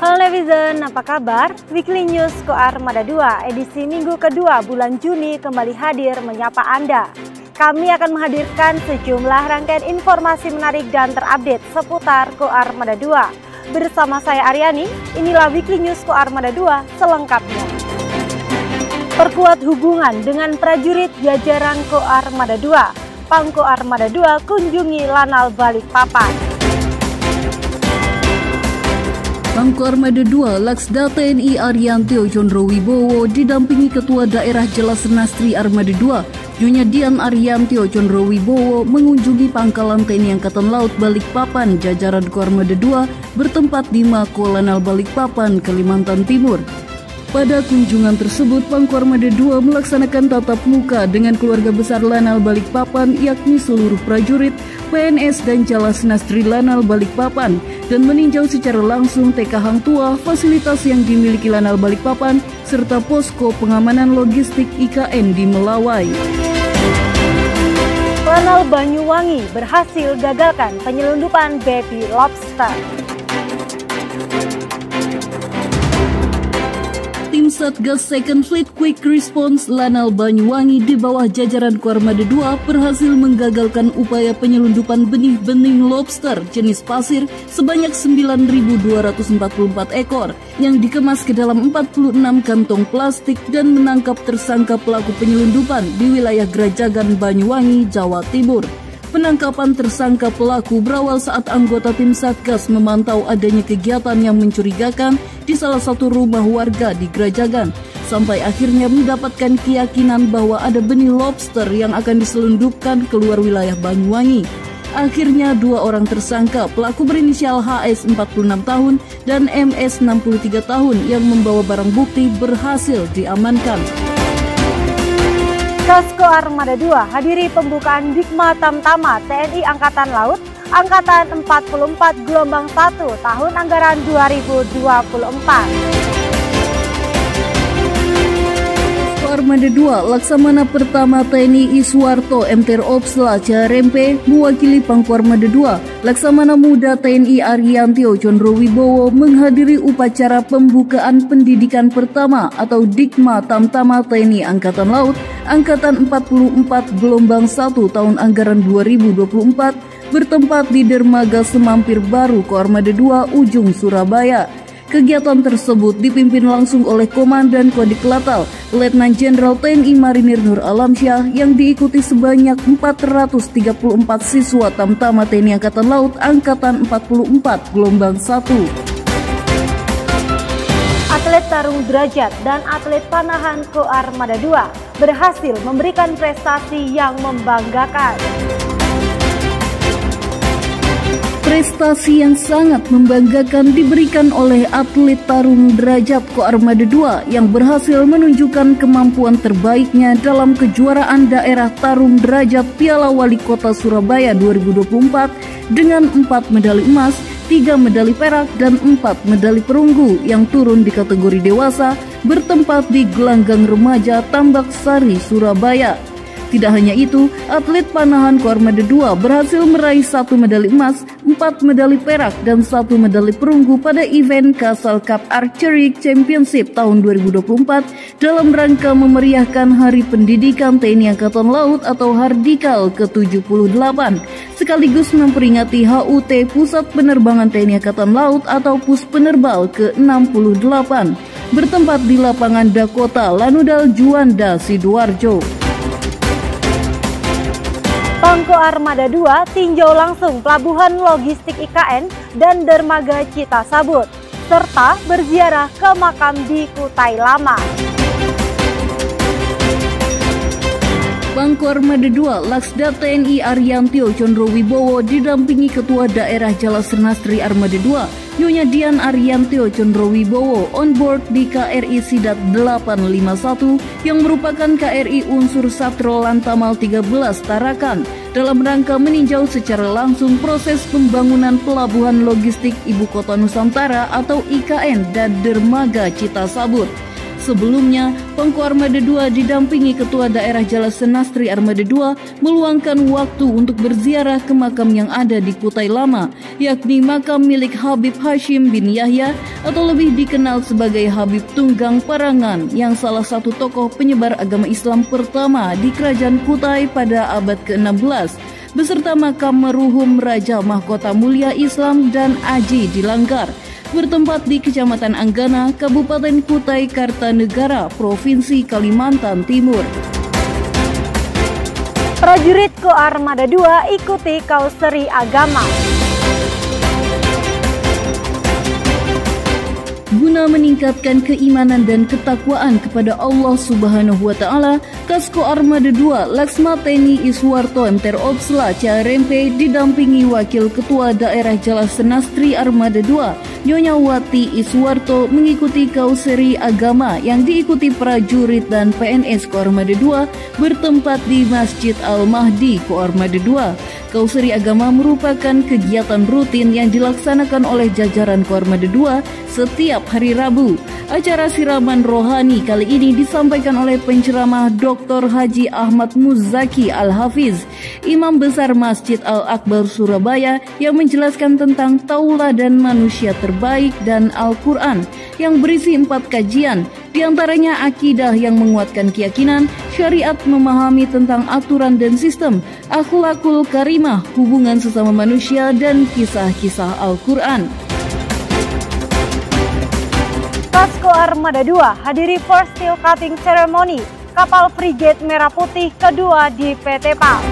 Halo netizen, apa kabar? Weekly News Koarmada 2 edisi minggu kedua bulan Juni kembali hadir menyapa Anda. Kami akan menghadirkan sejumlah rangkaian informasi menarik dan terupdate seputar Koarmada 2. Bersama saya Aryani, inilah Weekly News Koarmada 2 selengkapnya. Perkuat hubungan dengan prajurit jajaran Koarmada 2. Pangko Armada 2 kunjungi Lanal Balikpapan. Pangko Armada 2 Laksda TNI Ariantio Condrowibowo didampingi Ketua Daerah Jelas Nastri Armada 2 Nyonya Dian Ariantio Condrowibowo mengunjungi Pangkalan TNI Angkatan Laut Balikpapan jajaran Koarmada 2 bertempat di Mako Lanal Balikpapan, Kalimantan Timur. Pada kunjungan tersebut, Pangko Armada 2 melaksanakan tatap muka dengan keluarga besar Lanal Balikpapan, yakni seluruh prajurit, PNS dan Jalas Nastri Lanal Balikpapan, dan meninjau secara langsung TK Hang Tua, fasilitas yang dimiliki Lanal Balikpapan, serta posko pengamanan logistik IKN di Melawai. Lanal Banyuwangi berhasil gagalkan penyelundupan baby lobster. Tim Satgas Second Fleet Quick Response Lanal Banyuwangi di bawah jajaran Koarmada 2 berhasil menggagalkan upaya penyelundupan benih-benih lobster jenis pasir sebanyak 9.244 ekor yang dikemas ke dalam 46 kantong plastik dan menangkap tersangka pelaku penyelundupan di wilayah Grajagan Banyuwangi, Jawa Timur. Penangkapan tersangka pelaku berawal saat anggota tim Satgas memantau adanya kegiatan yang mencurigakan di salah satu rumah warga di Grajagan, sampai akhirnya mendapatkan keyakinan bahwa ada benih lobster yang akan diselundupkan keluar wilayah Banyuwangi. Akhirnya dua orang tersangka, pelaku berinisial HS 46 tahun dan MS 63 tahun yang membawa barang bukti berhasil diamankan. Kasko Armada 2 hadiri pembukaan Dikma Tamtama TNI Angkatan Laut Angkatan 44 Gelombang 1 tahun anggaran 2024. Armada 2 Laksamana Pertama TNI Iswarto MTR Opsla Ciarempe mewakili Pangko Armada 2 Laksamana Muda TNI Ariantio Condrowibowo menghadiri upacara pembukaan pendidikan pertama atau Dikma Tamtama TNI Angkatan Laut Angkatan 44 Gelombang 1 tahun anggaran 2024 bertempat di Dermaga Semampir Baru Koarmada 2 Ujung Surabaya. Kegiatan tersebut dipimpin langsung oleh Komandan Kodik Latal, Letnan Jenderal TNI Marinir Nur Alamsyah yang diikuti sebanyak 434 siswa Tamtama TNI Angkatan Laut Angkatan 44 Gelombang 1. Atlet tarung derajat dan atlet panahan Koarmada 2 berhasil memberikan prestasi yang membanggakan. Prestasi yang sangat membanggakan diberikan oleh atlet tarung derajat Koarmada 2 yang berhasil menunjukkan kemampuan terbaiknya dalam kejuaraan daerah tarung derajat Piala Wali Kota Surabaya 2024 dengan 4 medali emas, 3 medali perak, dan 4 medali perunggu yang turun di kategori dewasa bertempat di Gelanggang Remaja Tambak Sari, Surabaya. Tidak hanya itu, atlet panahan Koarmada 2 berhasil meraih 1 medali emas, 4 medali perak, dan 1 medali perunggu pada event Kasal Cup Archery Championship tahun 2024 dalam rangka memeriahkan Hari Pendidikan TNI Angkatan Laut atau Hardikal ke-78, sekaligus memperingati HUT Pusat Penerbangan TNI Angkatan Laut atau Puspenerbal ke-68, bertempat di lapangan Dakota Lanudal Juanda, Sidoarjo. Pangko Armada 2 tinjau langsung pelabuhan logistik IKN dan dermaga Citasabut, serta berziarah ke makam di Kutai Lama. Pangko Armada 2 Laksda TNI Ariantio Condrowibowo didampingi Ketua Daerah Jalas Nastri Armada 2 Nyonya Dian Ariantio Condrowibowo on board di KRI Sidat 851 yang merupakan KRI unsur Satro Lantamal 13 Tarakan dalam rangka meninjau secara langsung proses pembangunan pelabuhan logistik Ibu Kota Nusantara atau IKN dan dermaga Citasabut. Sebelumnya, Pangko Armada 2 didampingi Ketua Daerah Jalasenastri Armada 2 meluangkan waktu untuk berziarah ke makam yang ada di Kutai Lama, yakni makam milik Habib Hashim bin Yahya atau lebih dikenal sebagai Habib Tunggang Parangan, yang salah satu tokoh penyebar agama Islam pertama di Kerajaan Kutai pada abad ke-16, beserta makam merhum Raja Mahkota Mulia Islam dan Aji di Langgar, bertempat di Kecamatan Anggana, Kabupaten Kutai Kartanegara, Provinsi Kalimantan Timur. Prajurit Koarmada 2 ikuti kauseri agama. Guna meningkatkan keimanan dan ketakwaan kepada Allah Subhanahu wa Ta'ala, Kasko Armada 2 Laksma Teni Iswarto MTer Opsla Carempe didampingi Wakil Ketua Daerah Jalasenastri Armada 2 Nyonya Wati Iswarto mengikuti kauseri agama yang diikuti prajurit dan PNS Koarmada 2 bertempat di Masjid Al-Mahdi Koarmada 2. Kauseri agama merupakan kegiatan rutin yang dilaksanakan oleh jajaran Koarmada 2 setiap hari Rabu. Acara siraman rohani kali ini disampaikan oleh penceramah Dr. Haji Ahmad Muzaki Al-Hafiz, Imam Besar Masjid Al-Akbar Surabaya, yang menjelaskan tentang tauladan manusia terbaik dan Al-Quran yang berisi 4 kajian, diantaranya akidah yang menguatkan keyakinan, syariat memahami tentang aturan dan sistem, akhlakul karimah, hubungan sesama manusia, dan kisah-kisah Al-Quran. Kasko Armada 2 hadiri first steel cutting ceremony kapal frigate Merah Putih kedua di PT PAL.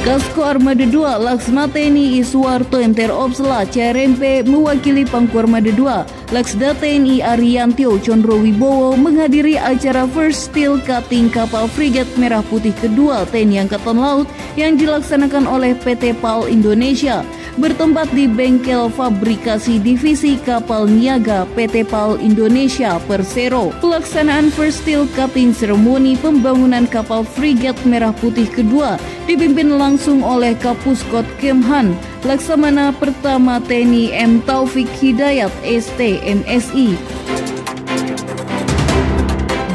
Kasko Armada 2 Laksma Teni Iswarto MTer Opsla Carempe mewakili Pangko Armada 2 Laksda TNI Ariantio Condrowibowo menghadiri acara First Steel Cutting kapal frigate Merah Putih kedua TNI Angkatan Laut yang dilaksanakan oleh PT PAL Indonesia, bertempat di bengkel fabrikasi divisi kapal niaga PT PAL Indonesia Persero. Pelaksanaan First Steel Cutting Ceremony pembangunan kapal frigate Merah Putih kedua dipimpin langsung oleh Kapuskot Kemhan Laksamana Pertama TNI M. Taufik Hidayat ST MSI.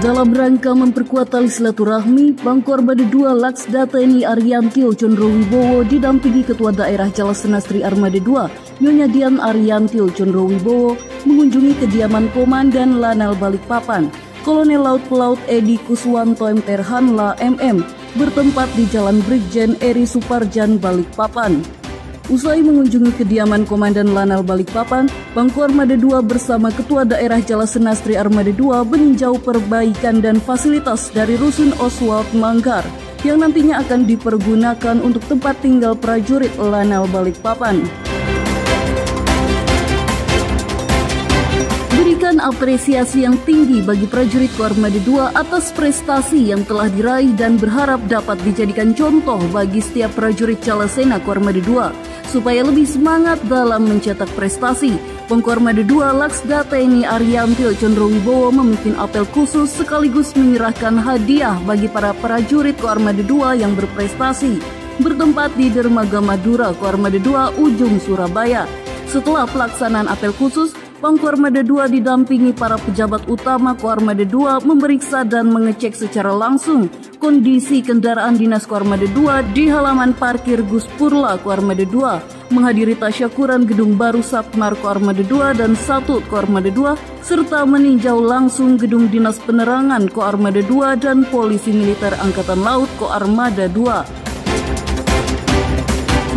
Dalam rangka memperkuat tali silaturahmi, Pangko Armada 2 Laksda TNI Ariantio Condrowibowo didampingi Ketua Daerah Jalasenastri Armada 2 Nyonya Dian Ariantio Condrowibowo mengunjungi kediaman Komandan Lanal Balikpapan, Kolonel Laut Pelaut Edi Kuswanto MTer Hanla MM, bertempat di Jalan Brigjen Eri Suparjan Balikpapan. Usai mengunjungi kediaman Komandan Lanal Balikpapan, Pangko Armada 2 bersama Ketua Daerah Jalasenastri Armada 2 meninjau perbaikan dan fasilitas dari Rusun Oswald Manggar yang nantinya akan dipergunakan untuk tempat tinggal prajurit Lanal Balikpapan. Berikan apresiasi yang tinggi bagi prajurit Koarmada 2 atas prestasi yang telah diraih dan berharap dapat dijadikan contoh bagi setiap prajurit Jalasena Koarmada 2 supaya lebih semangat dalam mencetak prestasi. Pangko Armada 2 Laksda TNI Ariantio Condrowibowo memimpin apel khusus sekaligus menyerahkan hadiah bagi para prajurit Koarmada 2 yang berprestasi, bertempat di Dermaga Madura Koarmada 2 Ujung Surabaya. Setelah pelaksanaan apel khusus, Pangko Armada 2 didampingi para pejabat utama Koarmada 2 memeriksa dan mengecek secara langsung kondisi kendaraan dinas Koarmada 2 di halaman parkir Guspurla Koarmada 2, menghadiri tasyakuran gedung baru Satmar Koarmada 2 dan Satut Koarmada 2, serta meninjau langsung gedung dinas penerangan Koarmada 2 dan Polisi Militer Angkatan Laut Koarmada 2.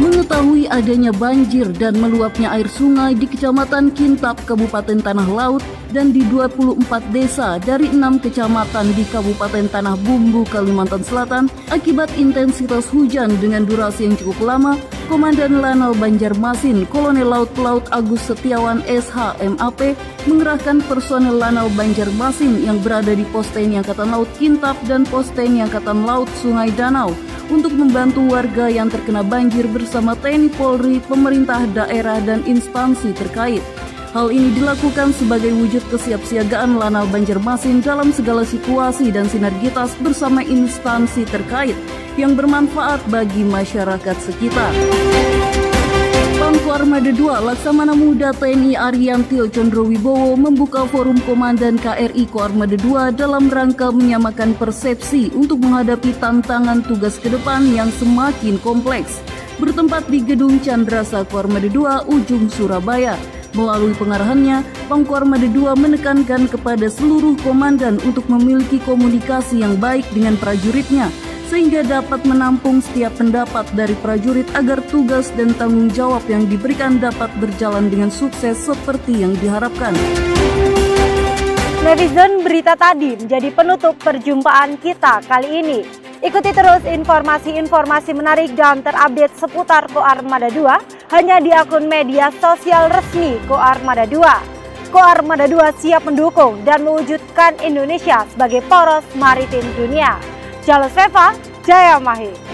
Mengetahui adanya banjir dan meluapnya air sungai di Kecamatan Kintab, Kabupaten Tanah Laut, dan di 24 desa dari 6 kecamatan di Kabupaten Tanah Bumbu, Kalimantan Selatan, akibat intensitas hujan dengan durasi yang cukup lama, Komandan Lanal Banjarmasin, Kolonel Laut Pelaut Agus Setiawan SH MAP, mengerahkan personel Lanal Banjarmasin yang berada di Pos TNI Angkatan Laut Kintab dan Pos TNI Angkatan Laut Sungai Danau untuk membantu warga yang terkena banjir bersama TNI Polri, pemerintah daerah, dan instansi terkait. Hal ini dilakukan sebagai wujud kesiapsiagaan Lanal Banjarmasin dalam segala situasi dan sinergitas bersama instansi terkait yang bermanfaat bagi masyarakat sekitar. Pangko Koarmada 2, Laksamana Muda TNI Ariantio Condrowibowo membuka forum Komandan KRI Koarmada 2 dalam rangka menyamakan persepsi untuk menghadapi tantangan tugas ke depan yang semakin kompleks. Bertempat di Gedung Candrasa Koarmada 2, Ujung, Surabaya. Melalui pengarahannya, Pangkoarmada 2 menekankan kepada seluruh komandan untuk memiliki komunikasi yang baik dengan prajuritnya, sehingga dapat menampung setiap pendapat dari prajurit agar tugas dan tanggung jawab yang diberikan dapat berjalan dengan sukses seperti yang diharapkan. Netizen, berita tadi menjadi penutup perjumpaan kita kali ini. Ikuti terus informasi-informasi menarik dan terupdate seputar Koarmada 2 hanya di akun media sosial resmi Koarmada 2. Koarmada 2 siap mendukung dan mewujudkan Indonesia sebagai poros maritim dunia. Jalus Seva, Jaya Mahi.